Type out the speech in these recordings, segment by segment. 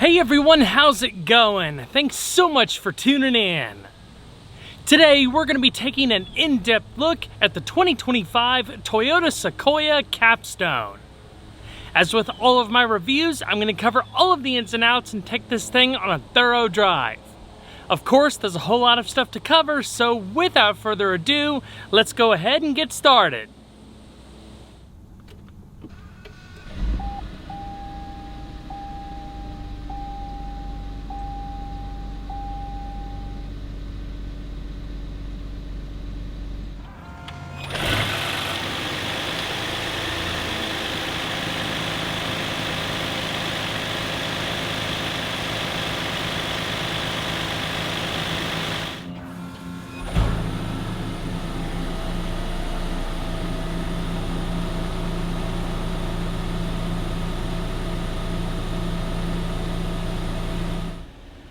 Hey everyone, how's it going? Thanks so much for tuning in. Today we're going to be taking an in-depth look at the 2025 Toyota Sequoia Capstone. As with all of my reviews, I'm going to cover all of the ins and outs and take this thing on a thorough drive. Of course, there's a whole lot of stuff to cover, so without further ado, let's go ahead and get started.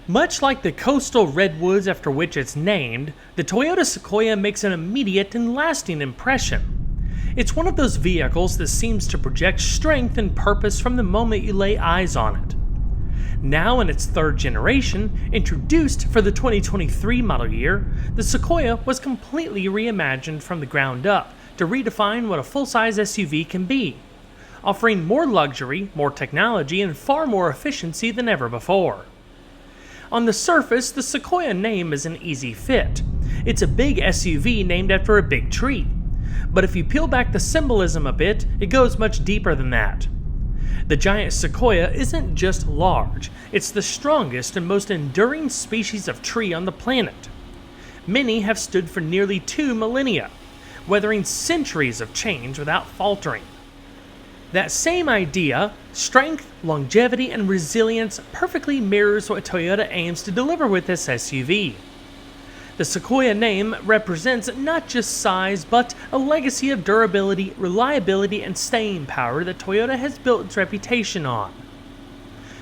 Much like the coastal redwoods after which it's named, the Toyota Sequoia makes an immediate and lasting impression. It's one of those vehicles that seems to project strength and purpose from the moment you lay eyes on it. Now in its third generation, introduced for the 2023 model year, the Sequoia was completely reimagined from the ground up to redefine what a full-size SUV can be, offering more luxury, more technology, and far more efficiency than ever before. On the surface, the Sequoia name is an easy fit. It's a big SUV named after a big tree. But if you peel back the symbolism a bit, it goes much deeper than that. The giant Sequoia isn't just large, it's the strongest and most enduring species of tree on the planet. Many have stood for nearly 2 millennia, weathering centuries of change without faltering. That same idea, strength, longevity, and resilience, perfectly mirrors what Toyota aims to deliver with this SUV. The Sequoia name represents not just size, but a legacy of durability, reliability, and staying power that Toyota has built its reputation on.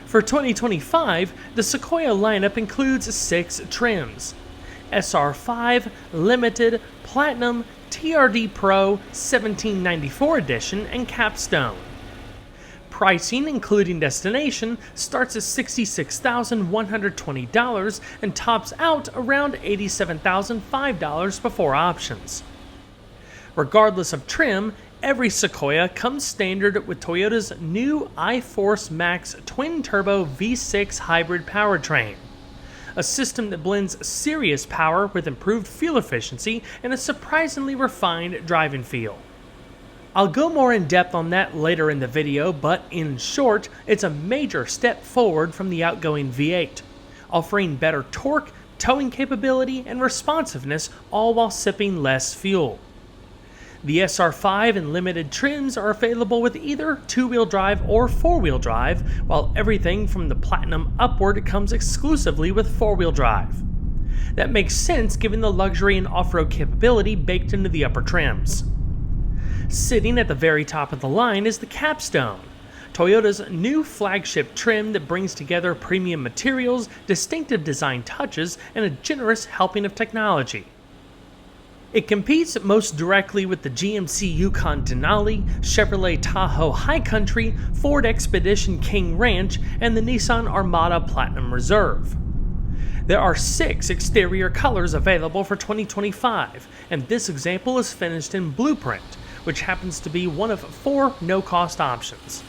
For 2025, the Sequoia lineup includes 6 trims: SR5, Limited, Platinum, TRD Pro, 1794 Edition, and Capstone. Pricing, including destination, starts at $66,120 and tops out around $87,005 before options. Regardless of trim, every Sequoia comes standard with Toyota's new iForce Max twin-turbo V6 hybrid powertrain, a system that blends serious power with improved fuel efficiency and a surprisingly refined driving feel. I'll go more in depth on that later in the video, but in short, it's a major step forward from the outgoing V8, offering better torque, towing capability, and responsiveness, all while sipping less fuel. The SR5 and Limited trims are available with either 2-wheel drive or 4-wheel drive, while everything from the Platinum upward comes exclusively with 4-wheel drive. That makes sense given the luxury and off-road capability baked into the upper trims. Sitting at the very top of the line is the Capstone, Toyota's new flagship trim that brings together premium materials, distinctive design touches, and a generous helping of technology. It competes most directly with the GMC Yukon Denali, Chevrolet Tahoe High Country, Ford Expedition King Ranch, and the Nissan Armada Platinum Reserve. There are 6 exterior colors available for 2025, and this example is finished in Blueprint, which happens to be one of 4 no-cost options.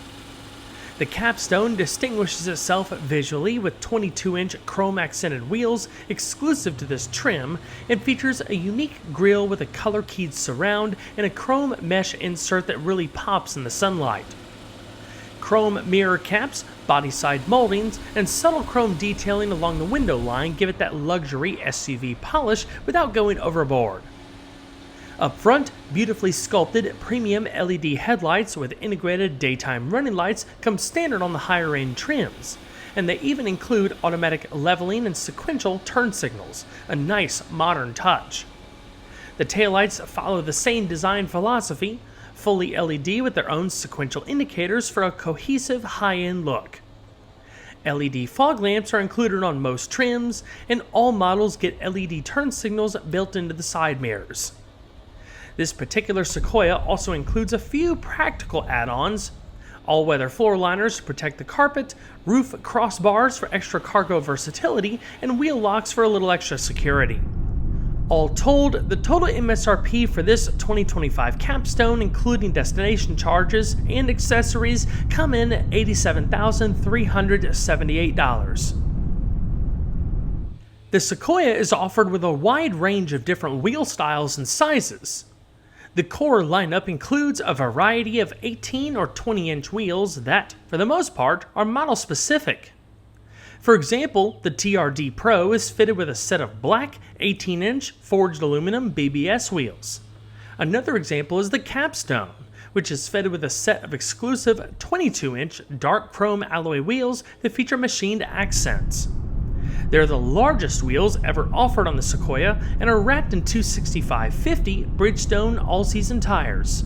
The Capstone distinguishes itself visually with 22-inch chrome-accented wheels exclusive to this trim and features a unique grille with a color-keyed surround and a chrome mesh insert that really pops in the sunlight. Chrome mirror caps, body-side moldings, and subtle chrome detailing along the window line give it that luxury SUV polish without going overboard. Up front, beautifully sculpted premium LED headlights with integrated daytime running lights come standard on the higher-end trims, and they even include automatic leveling and sequential turn signals, a nice modern touch. The taillights follow the same design philosophy, fully LED with their own sequential indicators for a cohesive high-end look. LED fog lamps are included on most trims, and all models get LED turn signals built into the side mirrors. This particular Sequoia also includes a few practical add-ons: all-weather floor liners to protect the carpet, roof crossbars for extra cargo versatility, and wheel locks for a little extra security. All told, the total MSRP for this 2025 Capstone, including destination charges and accessories, come in at $87,378. The Sequoia is offered with a wide range of different wheel styles and sizes. The core lineup includes a variety of 18 or 20-inch wheels that, for the most part, are model-specific. For example, the TRD Pro is fitted with a set of black 18-inch forged aluminum BBS wheels. Another example is the Capstone, which is fitted with a set of exclusive 22-inch dark chrome alloy wheels that feature machined accents. They're the largest wheels ever offered on the Sequoia and are wrapped in 265/50 Bridgestone all-season tires.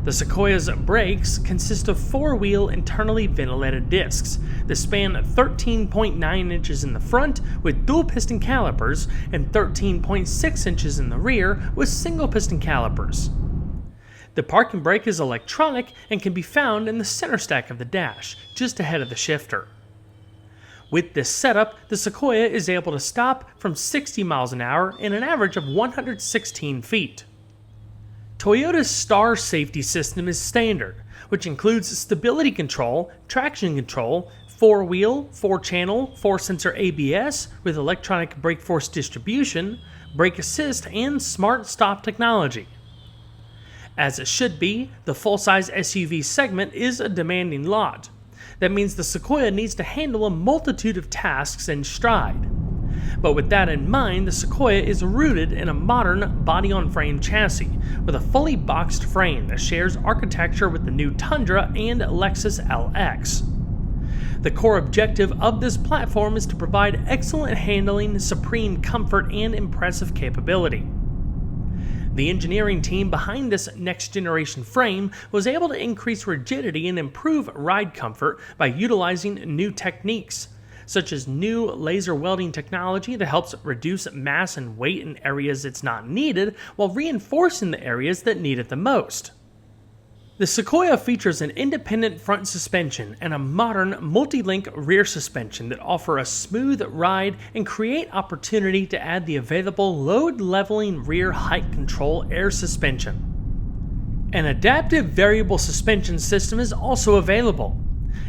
The Sequoia's brakes consist of four-wheel internally ventilated discs that span 13.9 inches in the front with dual-piston calipers and 13.6 inches in the rear with single-piston calipers. The parking brake is electronic and can be found in the center stack of the dash, just ahead of the shifter. With this setup, the Sequoia is able to stop from 60 miles an hour in an average of 116 feet. Toyota's Star safety system is standard, which includes stability control, traction control, 4-wheel, 4-channel, 4-sensor ABS with electronic brake force distribution, brake assist, and smart stop technology. As it should be, the full-size SUV segment is a demanding lot. That means the Sequoia needs to handle a multitude of tasks in stride. But with that in mind, the Sequoia is rooted in a modern body-on-frame chassis with a fully boxed frame that shares architecture with the new Tundra and Lexus LX. The core objective of this platform is to provide excellent handling, supreme comfort, and impressive capability. The engineering team behind this next-generation frame was able to increase rigidity and improve ride comfort by utilizing new techniques, such as new laser welding technology that helps reduce mass and weight in areas it's not needed while reinforcing the areas that need it the most. The Sequoia features an independent front suspension and a modern multi-link rear suspension that offer a smooth ride and create opportunity to add the available load-leveling rear height control air suspension. An adaptive variable suspension system is also available.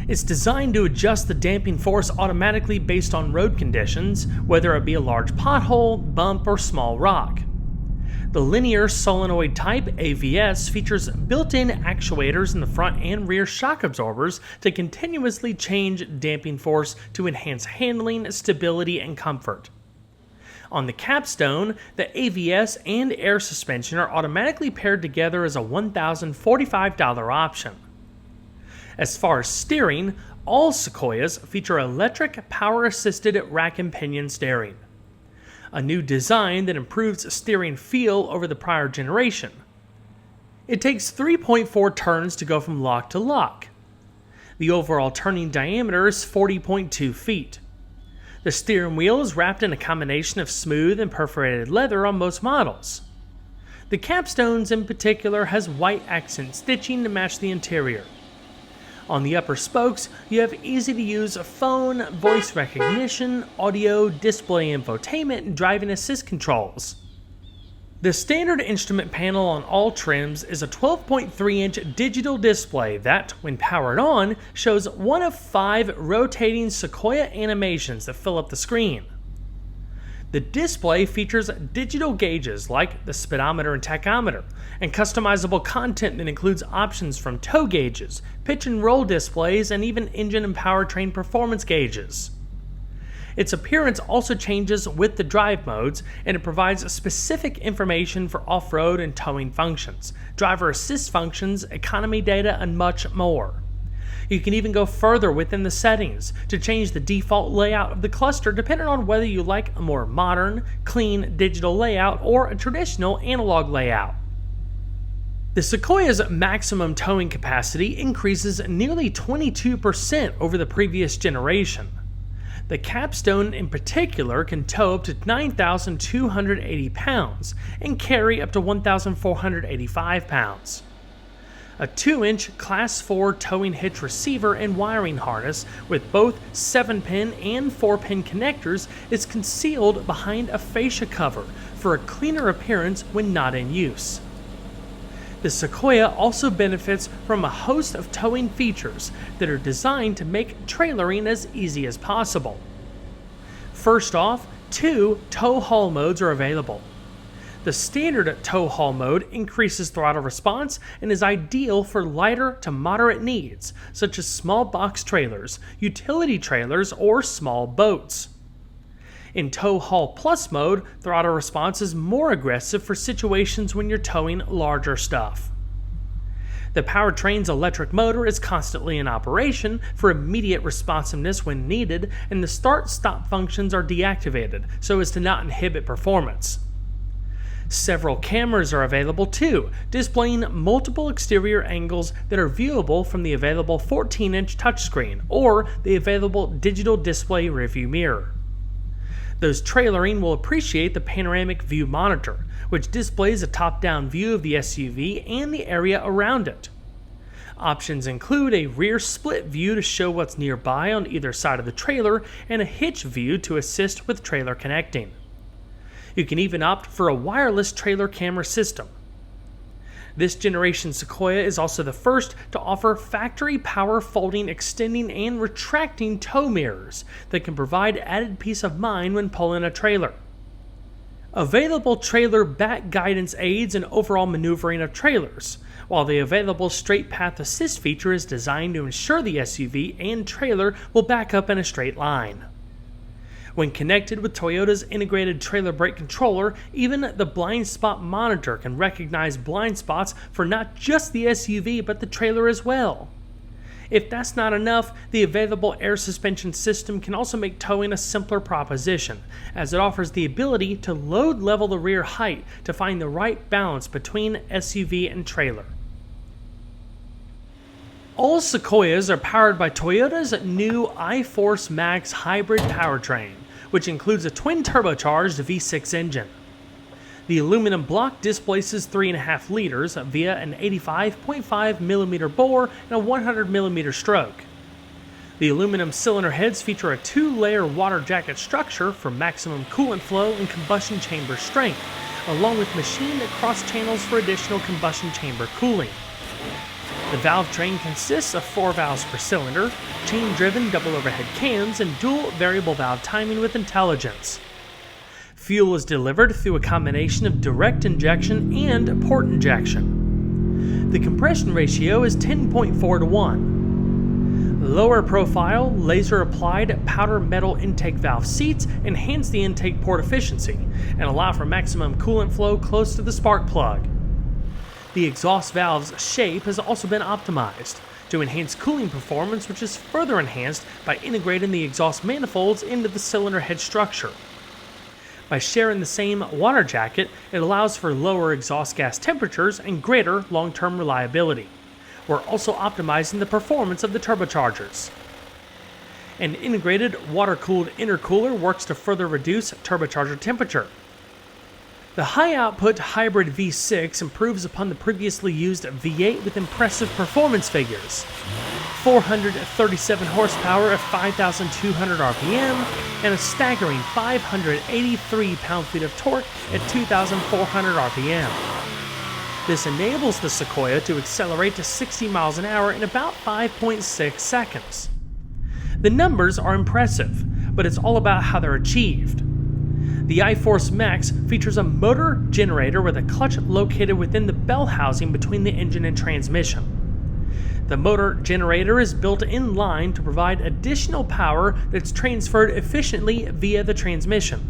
It's designed to adjust the damping force automatically based on road conditions, whether it be a large pothole, bump, or small rock. The linear solenoid type AVS features built-in actuators in the front and rear shock absorbers to continuously change damping force to enhance handling, stability, and comfort. On the Capstone, the AVS and air suspension are automatically paired together as a $1,045 option. As far as steering, all Sequoias feature electric power-assisted rack and pinion steering, a new design that improves steering feel over the prior generation. It takes 3.4 turns to go from lock to lock. The overall turning diameter is 40.2 feet. The steering wheel is wrapped in a combination of smooth and perforated leather on most models. The Capstones in particular has white accent stitching to match the interior. On the upper spokes, you have easy-to-use phone, voice recognition, audio, display infotainment, and driving assist controls. The standard instrument panel on all trims is a 12.3-inch digital display that, when powered on, shows one of 5 rotating Sequoia animations that fill up the screen. The display features digital gauges like the speedometer and tachometer, and customizable content that includes options from tow gauges, pitch and roll displays, and even engine and powertrain performance gauges. Its appearance also changes with the drive modes, and it provides specific information for off-road and towing functions, driver assist functions, economy data, and much more. You can even go further within the settings to change the default layout of the cluster depending on whether you like a more modern, clean digital layout or a traditional analog layout. The Sequoia's maximum towing capacity increases nearly 22% over the previous generation. The Capstone in particular can tow up to 9,280 pounds and carry up to 1,485 pounds. A 2-inch Class 4 towing hitch receiver and wiring harness with both 7-pin and 4-pin connectors is concealed behind a fascia cover for a cleaner appearance when not in use. The Sequoia also benefits from a host of towing features that are designed to make trailering as easy as possible. First off, 2 tow haul modes are available. The standard tow haul mode increases throttle response and is ideal for lighter to moderate needs, such as small box trailers, utility trailers, or small boats. In Tow Haul Plus mode, throttle response is more aggressive for situations when you're towing larger stuff. The Powertrain's electric motor is constantly in operation for immediate responsiveness when needed, and the start-stop functions are deactivated so as to not inhibit performance. Several cameras are available too, displaying multiple exterior angles that are viewable from the available 14-inch touchscreen or the available digital display rearview mirror. Those trailering will appreciate the panoramic view monitor, which displays a top-down view of the SUV and the area around it. Options include a rear split view to show what's nearby on either side of the trailer and a hitch view to assist with trailer connecting. You can even opt for a wireless trailer camera system. This generation Sequoia is also the first to offer factory power folding, extending, and retracting tow mirrors that can provide added peace of mind when pulling a trailer. Available trailer back guidance aids and overall maneuvering of trailers, while the available straight path assist feature is designed to ensure the SUV and trailer will back up in a straight line. When connected with Toyota's integrated trailer brake controller, even the blind spot monitor can recognize blind spots for not just the SUV but the trailer as well. If that's not enough, the available air suspension system can also make towing a simpler proposition, as it offers the ability to load level the rear height to find the right balance between SUV and trailer. All Sequoias are powered by Toyota's new iForce Max hybrid powertrain, which includes a twin turbocharged V6 engine. The aluminum block displaces 3.5 liters via an 85.5mm bore and a 100mm stroke. The aluminum cylinder heads feature a 2-layer water jacket structure for maximum coolant flow and combustion chamber strength, along with machined cross channels for additional combustion chamber cooling. The valve train consists of 4 valves per cylinder, chain-driven double overhead cams, and dual variable valve timing with intelligence. Fuel is delivered through a combination of direct injection and port injection. The compression ratio is 10.4 to 1. Lower profile, laser-applied powder metal intake valve seats enhance the intake port efficiency and allow for maximum coolant flow close to the spark plug. The exhaust valve's shape has also been optimized to enhance cooling performance, which is further enhanced by integrating the exhaust manifolds into the cylinder head structure. By sharing the same water jacket, it allows for lower exhaust gas temperatures and greater long-term reliability. We're also optimizing the performance of the turbochargers. An integrated water-cooled intercooler works to further reduce turbocharger temperature. The high-output hybrid V6 improves upon the previously used V8 with impressive performance figures. 437 horsepower at 5,200 RPM, and a staggering 583 pound-feet of torque at 2,400 RPM. This enables the Sequoia to accelerate to 60 miles an hour in about 5.6 seconds. The numbers are impressive, but it's all about how they're achieved. The iForce Max features a motor generator with a clutch located within the bell housing between the engine and transmission. The motor generator is built in line to provide additional power that's transferred efficiently via the transmission,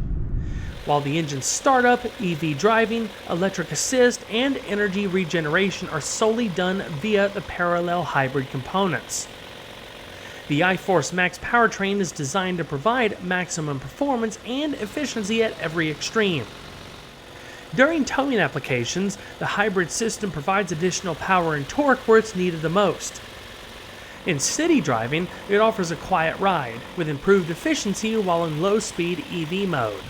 while the engine's startup, EV driving, electric assist, and energy regeneration are solely done via the parallel hybrid components. The iForce Max powertrain is designed to provide maximum performance and efficiency at every extreme. During towing applications, the hybrid system provides additional power and torque where it's needed the most. In city driving, it offers a quiet ride, with improved efficiency while in low-speed EV mode.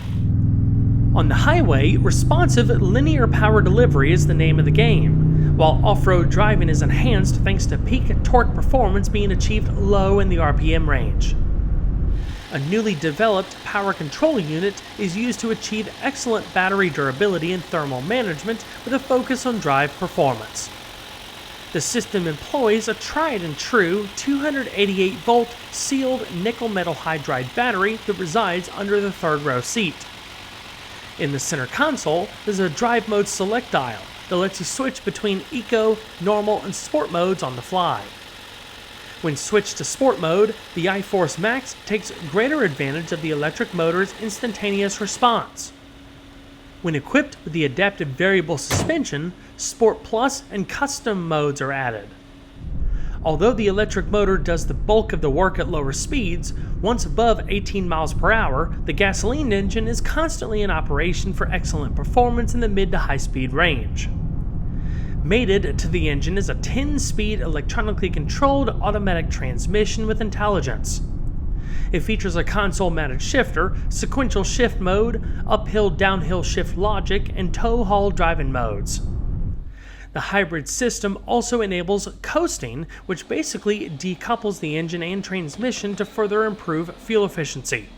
On the highway, responsive linear power delivery is the name of the game, while off-road driving is enhanced thanks to peak torque performance being achieved low in the RPM range. A newly developed power control unit is used to achieve excellent battery durability and thermal management with a focus on drive performance. The system employs a tried-and-true 288-volt sealed nickel metal hydride battery that resides under the third row seat. In the center console is a drive mode select dial that lets you switch between eco, normal, and sport modes on the fly. When switched to sport mode, the iForce Max takes greater advantage of the electric motor's instantaneous response. When equipped with the adaptive variable suspension, Sport Plus and Custom modes are added. Although the electric motor does the bulk of the work at lower speeds, once above 18 miles per hour, the gasoline engine is constantly in operation for excellent performance in the mid to high speed range. Mated to the engine is a 10-speed electronically controlled automatic transmission with intelligence. It features a console-mounted shifter, sequential shift mode, uphill-downhill shift logic, and tow-haul driving modes. The hybrid system also enables coasting, which basically decouples the engine and transmission to further improve fuel efficiency.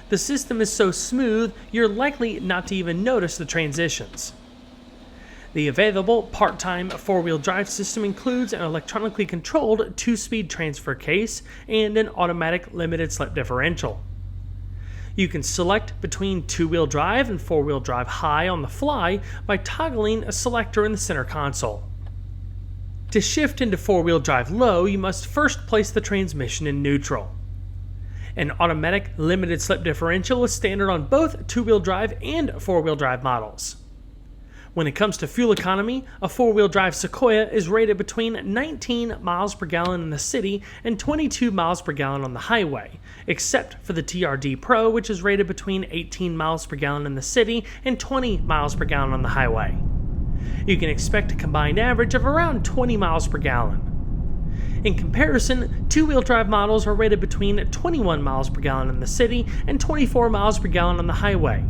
The system is so smooth, you're likely not to even notice the transitions. The available part-time four-wheel drive system includes an electronically controlled 2-speed transfer case and an automatic limited slip differential. You can select between 2-wheel drive and 4-wheel drive high on the fly by toggling a selector in the center console. To shift into 4-wheel drive low, you must first place the transmission in neutral. An automatic limited slip differential is standard on both 2-wheel drive and 4-wheel drive models. When it comes to fuel economy, a 4-wheel drive Sequoia is rated between 19 miles per gallon in the city and 22 miles per gallon on the highway, except for the TRD Pro, which is rated between 18 miles per gallon in the city and 20 miles per gallon on the highway. You can expect a combined average of around 20 miles per gallon. In comparison, 2-wheel drive models are rated between 21 miles per gallon in the city and 24 miles per gallon on the highway.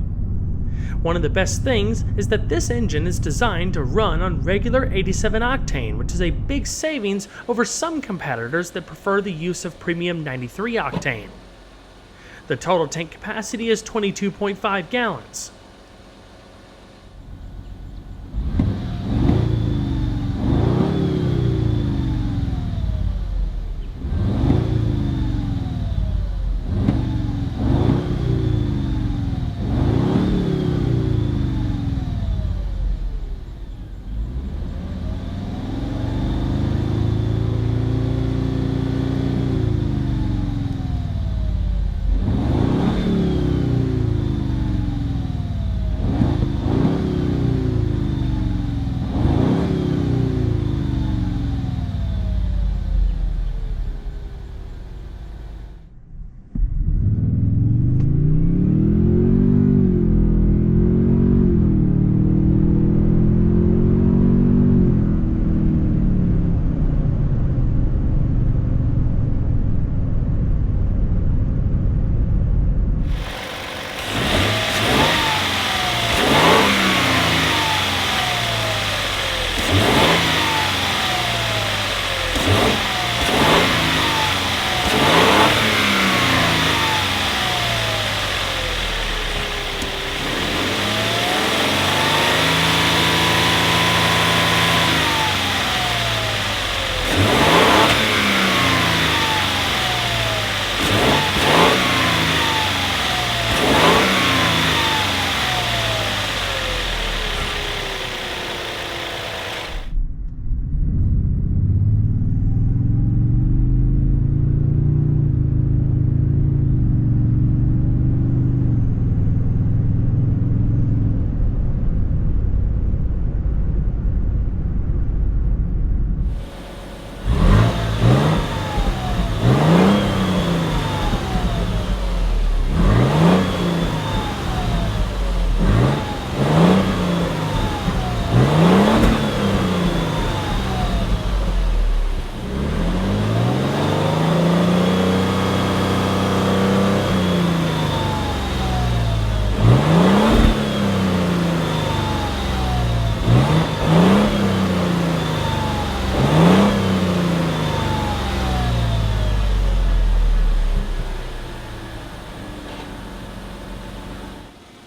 One of the best things is that this engine is designed to run on regular 87 octane, which is a big savings over some competitors that prefer the use of premium 93 octane. The total tank capacity is 22.5 gallons.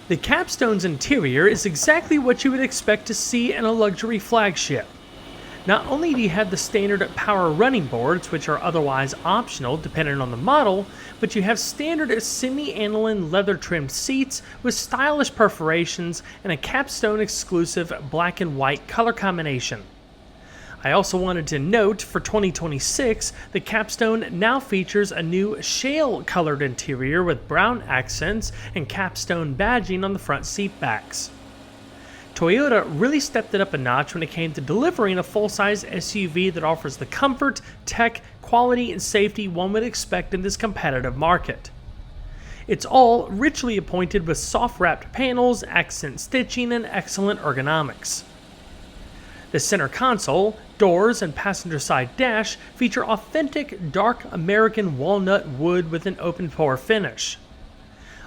The Capstone's interior is exactly what you would expect to see in a luxury flagship. Not only do you have the standard power running boards, which are otherwise optional depending on the model, but you have standard semi-aniline leather-trimmed seats with stylish perforations and a Capstone exclusive black and white color combination. I also wanted to note, for 2026, the Capstone now features a new shale-colored interior with brown accents and Capstone badging on the front seat backs. Toyota really stepped it up a notch when it came to delivering a full-size SUV that offers the comfort, tech, quality, and safety one would expect in this competitive market. It's all richly appointed with soft-wrapped panels, accent stitching, and excellent ergonomics. The center console, doors, and passenger side dash feature authentic dark American walnut wood with an open pore finish.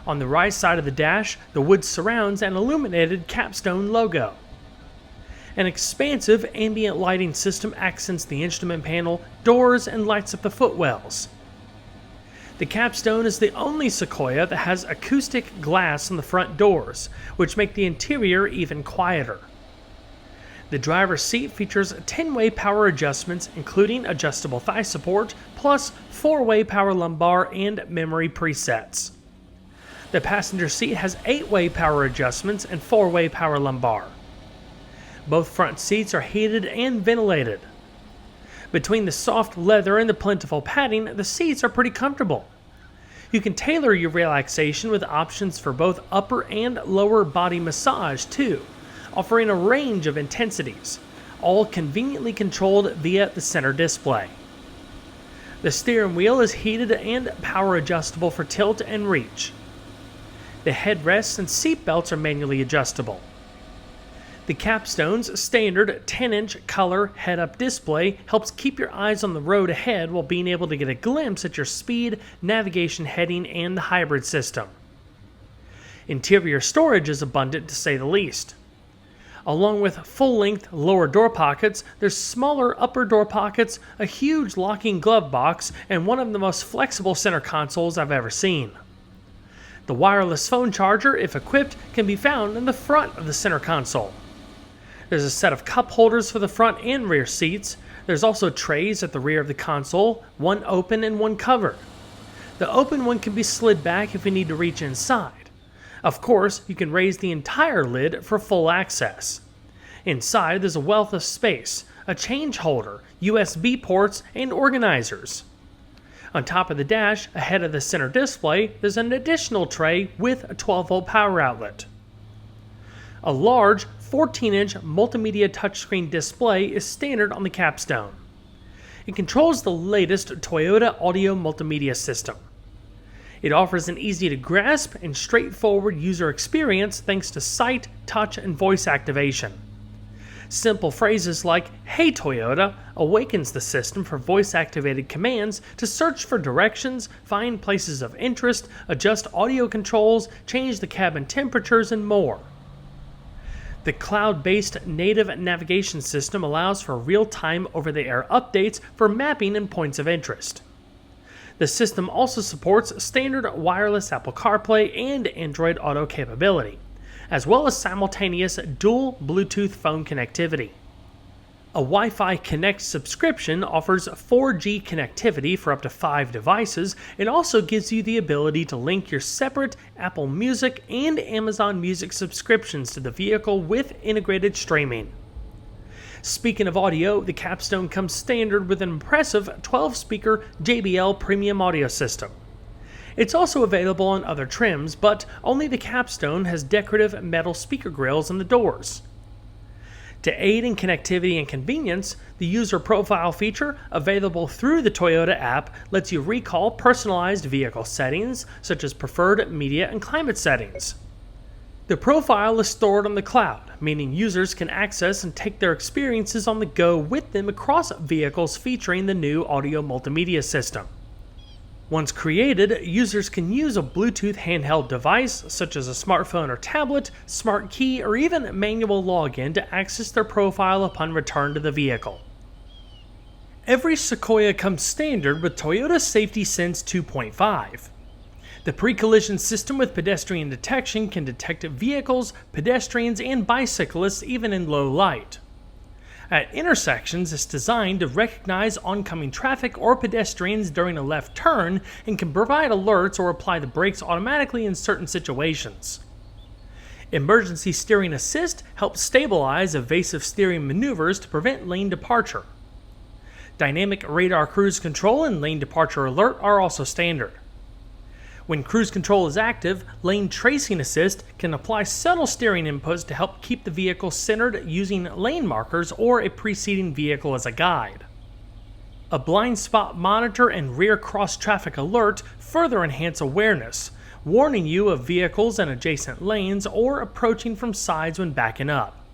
On the right side of the dash, the wood surrounds an illuminated Capstone logo. An expansive ambient lighting system accents the instrument panel, doors, and lights up the footwells. The Capstone is the only Sequoia that has acoustic glass on the front doors, which make the interior even quieter. The driver's seat features 10-way power adjustments, including adjustable thigh support, plus 4-way power lumbar and memory presets. The passenger seat has 8-way power adjustments and 4-way power lumbar. Both front seats are heated and ventilated. Between the soft leather and the plentiful padding, the seats are pretty comfortable. You can tailor your relaxation with options for both upper and lower body massage too, offering a range of intensities, all conveniently controlled via the center display. The steering wheel is heated and power adjustable for tilt and reach. The headrests and seat belts are manually adjustable. The Capstone's standard 10-inch color head-up display helps keep your eyes on the road ahead while being able to get a glimpse at your speed, navigation heading, and the hybrid system. Interior storage is abundant to say the least. Along with full-length lower door pockets, there's smaller upper door pockets, a huge locking glove box, and one of the most flexible center consoles I've ever seen. The wireless phone charger, if equipped, can be found in the front of the center console. There's a set of cup holders for the front and rear seats. There's also trays at the rear of the console, one open and one covered. The open one can be slid back if you need to reach inside. Of course, you can raise the entire lid for full access. Inside, there's a wealth of space, a change holder, USB ports, and organizers. On top of the dash, ahead of the center display, there's an additional tray with a 12-volt power outlet. A large 14-inch multimedia touchscreen display is standard on the Capstone. It controls the latest Toyota audio multimedia system. It offers an easy-to-grasp and straightforward user experience thanks to sight, touch, and voice activation. Simple phrases like, "Hey Toyota," awakens the system for voice-activated commands to search for directions, find places of interest, adjust audio controls, change the cabin temperatures, and more. The cloud-based native navigation system allows for real-time over-the-air updates for mapping and points of interest. The system also supports standard wireless Apple CarPlay and Android Auto capability, as well as simultaneous dual Bluetooth phone connectivity. A Wi-Fi Connect subscription offers 4G connectivity for up to 5 devices. It also gives you the ability to link your separate Apple Music and Amazon Music subscriptions to the vehicle with integrated streaming. Speaking of audio, the Capstone comes standard with an impressive 12-speaker JBL premium audio system. It's also available on other trims, but only the Capstone has decorative metal speaker grills in the doors. To aid in connectivity and convenience, the user profile feature, available through the Toyota app, lets you recall personalized vehicle settings, such as preferred media and climate settings. The profile is stored on the cloud, meaning users can access and take their experiences on the go with them across vehicles featuring the new audio multimedia system. Once created, users can use a Bluetooth handheld device, such as a smartphone or tablet, smart key, or even manual login to access their profile upon return to the vehicle. Every Sequoia comes standard with Toyota Safety Sense 2.5. The pre-collision system with pedestrian detection can detect vehicles, pedestrians, and bicyclists even in low light. At intersections, it's designed to recognize oncoming traffic or pedestrians during a left turn and can provide alerts or apply the brakes automatically in certain situations. Emergency steering assist helps stabilize evasive steering maneuvers to prevent lane departure. Dynamic radar cruise control and lane departure alert are also standard. When cruise control is active, lane tracing assist can apply subtle steering inputs to help keep the vehicle centered using lane markers or a preceding vehicle as a guide. A blind spot monitor and rear cross traffic alert further enhance awareness, warning you of vehicles in adjacent lanes or approaching from sides when backing up.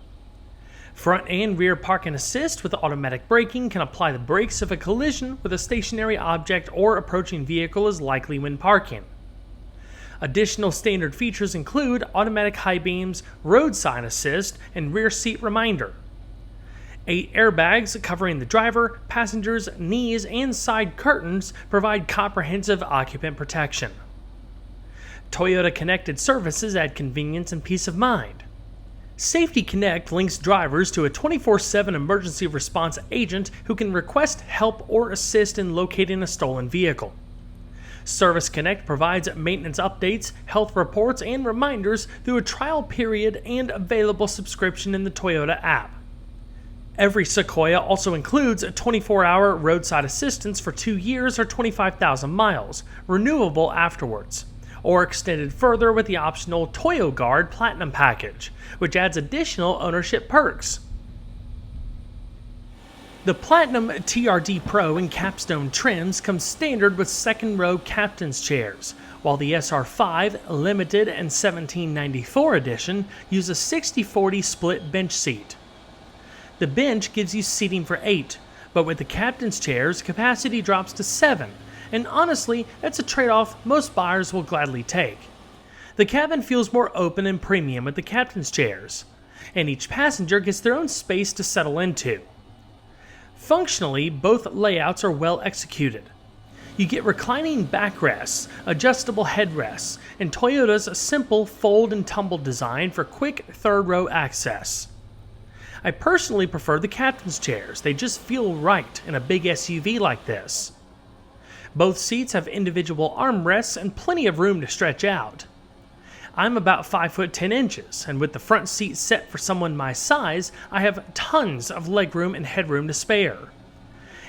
Front and rear parking assist with automatic braking can apply the brakes if a collision with a stationary object or approaching vehicle is likely when parking. Additional standard features include automatic high beams, road sign assist, and rear seat reminder. 8 airbags covering the driver, passengers, knees, and side curtains provide comprehensive occupant protection. Toyota Connected Services add convenience and peace of mind. Safety Connect links drivers to a 24/7 emergency response agent who can request help or assist in locating a stolen vehicle. Service Connect provides maintenance updates, health reports, and reminders through a trial period and available subscription in the Toyota app. Every Sequoia also includes a 24-hour roadside assistance for 2 years or 25,000 miles, renewable afterwards, or extended further with the optional Toyo Guard Platinum package, which adds additional ownership perks. The Platinum TRD Pro and Capstone trims come standard with second-row captain's chairs, while the SR5 Limited and 1794 edition use a 60/40 split bench seat. The bench gives you seating for 8, but with the captain's chairs, capacity drops to 7, and honestly, that's a trade-off most buyers will gladly take. The cabin feels more open and premium with the captain's chairs, and each passenger gets their own space to settle into. Functionally, both layouts are well executed. You get reclining backrests, adjustable headrests, and Toyota's simple fold and tumble design for quick third-row access. I personally prefer the captain's chairs. They just feel right in a big SUV like this. Both seats have individual armrests and plenty of room to stretch out. I'm about 5 foot 10 inches, and with the front seat set for someone my size, I have tons of legroom and headroom to spare.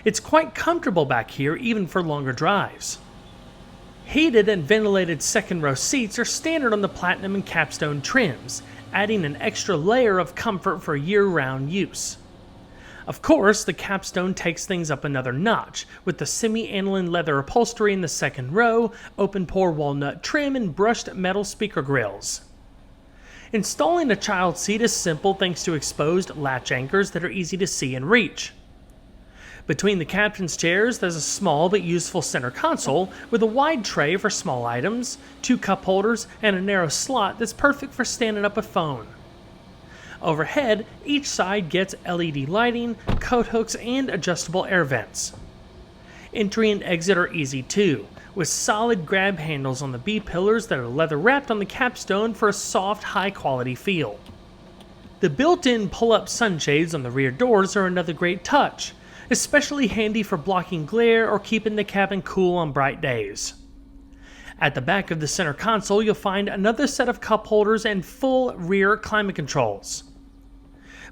It's quite comfortable back here even for longer drives. Heated and ventilated second row seats are standard on the Platinum and Capstone trims, adding an extra layer of comfort for year-round use. Of course, the Capstone takes things up another notch, with the semi-aniline leather upholstery in the second row, open-pore walnut trim, and brushed metal speaker grills. Installing a child seat is simple thanks to exposed latch anchors that are easy to see and reach. Between the captain's chairs, there's a small but useful center console with a wide tray for small items, 2 cup holders, and a narrow slot that's perfect for standing up a phone. Overhead, each side gets LED lighting, coat hooks, and adjustable air vents. Entry and exit are easy too, with solid grab handles on the B-pillars that are leather wrapped on the Capstone for a soft, high-quality feel. The built-in pull-up sunshades on the rear doors are another great touch, especially handy for blocking glare or keeping the cabin cool on bright days. At the back of the center console, you'll find another set of cup holders and full rear climate controls.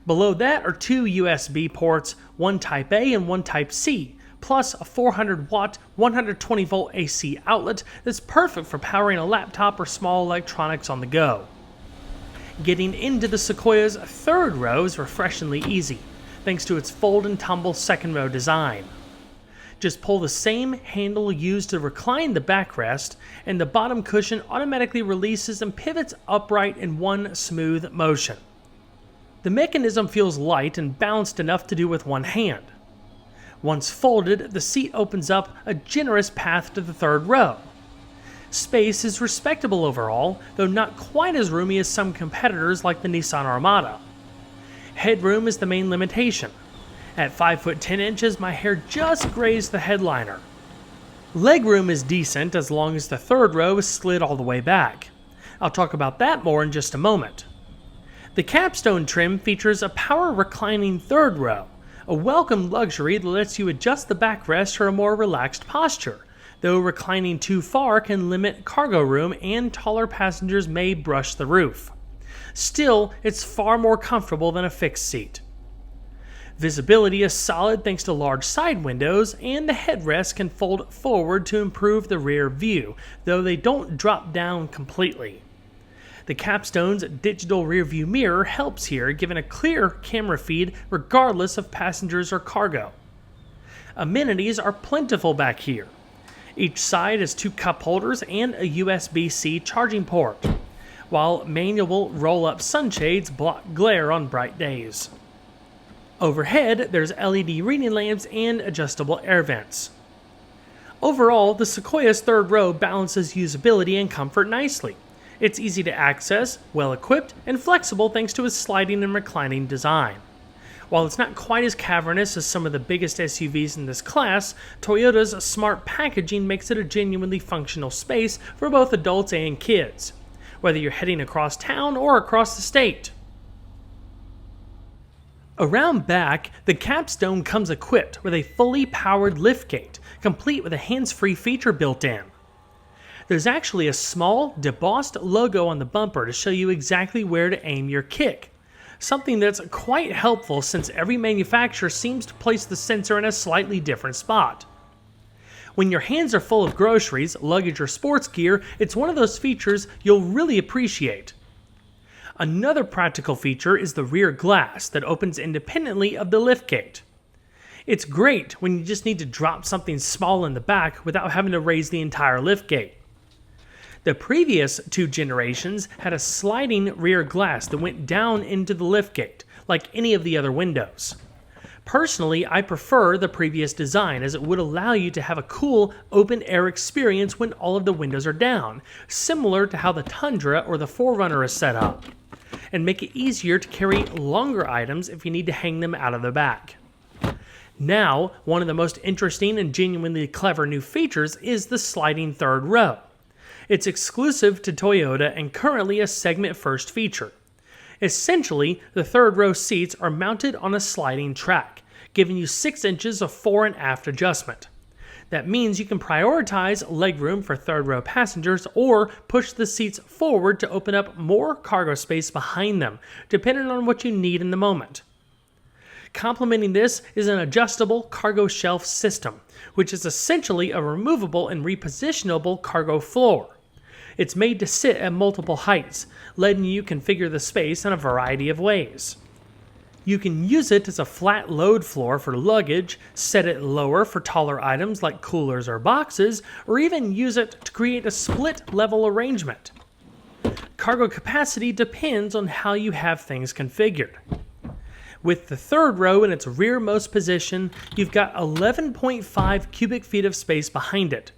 Below that are 2 USB ports, one Type A and one Type C, plus a 400-watt, 120-volt AC outlet that's perfect for powering a laptop or small electronics on the go. Getting into the Sequoia's third row is refreshingly easy, thanks to its fold and tumble second row design. Just pull the same handle used to recline the backrest, and the bottom cushion automatically releases and pivots upright in one smooth motion. The mechanism feels light and balanced enough to do with one hand. Once folded, the seat opens up a generous path to the third row. Space is respectable overall, though not quite as roomy as some competitors like the Nissan Armada. Headroom is the main limitation. At 5 foot 10 inches, my hair just grazed the headliner. Legroom is decent as long as the third row is slid all the way back. I'll talk about that more in just a moment. The Capstone trim features a power reclining third row, a welcome luxury that lets you adjust the backrest for a more relaxed posture, though reclining too far can limit cargo room and taller passengers may brush the roof. Still, it's far more comfortable than a fixed seat. Visibility is solid thanks to large side windows, and the headrests can fold forward to improve the rear view, though they don't drop down completely. The Capstone's digital rear view mirror helps here, giving a clear camera feed regardless of passengers or cargo. Amenities are plentiful back here. Each side has 2 cup holders and a USB-C charging port, while manual roll-up sunshades block glare on bright days. Overhead, there's LED reading lamps and adjustable air vents. Overall, the Sequoia's third row balances usability and comfort nicely. It's easy to access, well-equipped, and flexible thanks to its sliding and reclining design. While it's not quite as cavernous as some of the biggest SUVs in this class, Toyota's smart packaging makes it a genuinely functional space for both adults and kids, whether you're heading across town or across the state. Around back, the Capstone comes equipped with a fully powered liftgate, complete with a hands-free feature built in. There's actually a small, debossed logo on the bumper to show you exactly where to aim your kick, something that's quite helpful since every manufacturer seems to place the sensor in a slightly different spot. When your hands are full of groceries, luggage, or sports gear, it's one of those features you'll really appreciate. Another practical feature is the rear glass that opens independently of the liftgate. It's great when you just need to drop something small in the back without having to raise the entire liftgate. The previous 2 generations had a sliding rear glass that went down into the liftgate, like any of the other windows. Personally, I prefer the previous design as it would allow you to have a cool, open-air experience when all of the windows are down, similar to how the Tundra or the 4Runner is set up, and make it easier to carry longer items if you need to hang them out of the back. Now, one of the most interesting and genuinely clever new features is the sliding third row. It's exclusive to Toyota and currently a segment-first feature. Essentially, the third row seats are mounted on a sliding track, giving you 6 inches of fore and aft adjustment. That means you can prioritize legroom for third row passengers or push the seats forward to open up more cargo space behind them, depending on what you need in the moment. Complementing this is an adjustable cargo shelf system, which is essentially a removable and repositionable cargo floor. It's made to sit at multiple heights, letting you configure the space in a variety of ways. You can use it as a flat load floor for luggage, set it lower for taller items like coolers or boxes, or even use it to create a split level arrangement. Cargo capacity depends on how you have things configured. With the third row in its rearmost position, you've got 11.5 cubic feet of space behind it,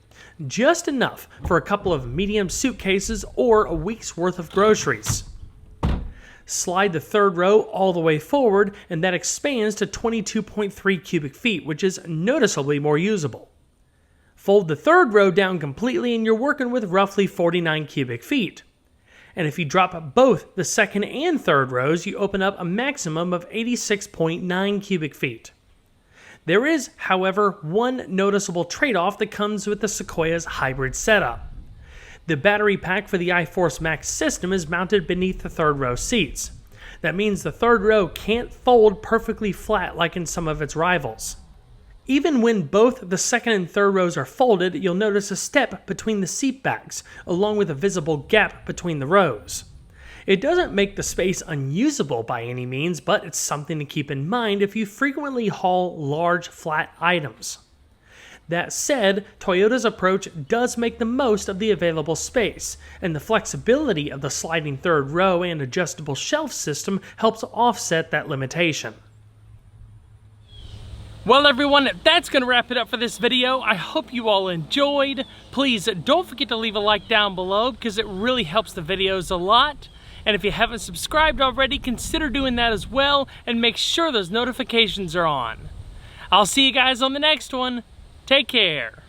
just enough for a couple of medium suitcases or a week's worth of groceries. Slide the third row all the way forward, and that expands to 22.3 cubic feet, which is noticeably more usable. Fold the third row down completely, and you're working with roughly 49 cubic feet. And if you drop both the second and third rows, you open up a maximum of 86.9 cubic feet. There is, however, one noticeable trade-off that comes with the Sequoia's hybrid setup. The battery pack for the iForce Max system is mounted beneath the third row seats. That means the third row can't fold perfectly flat like in some of its rivals. Even when both the second and third rows are folded, you'll notice a step between the seat backs, along with a visible gap between the rows. It doesn't make the space unusable by any means, but it's something to keep in mind if you frequently haul large, flat items. That said, Toyota's approach does make the most of the available space, and the flexibility of the sliding third row and adjustable shelf system helps offset that limitation. Well everyone, that's going to wrap it up for this video. I hope you all enjoyed. Please don't forget to leave a like down below because it really helps the videos a lot. And if you haven't subscribed already, consider doing that as well and make sure those notifications are on. I'll see you guys on the next one. Take care.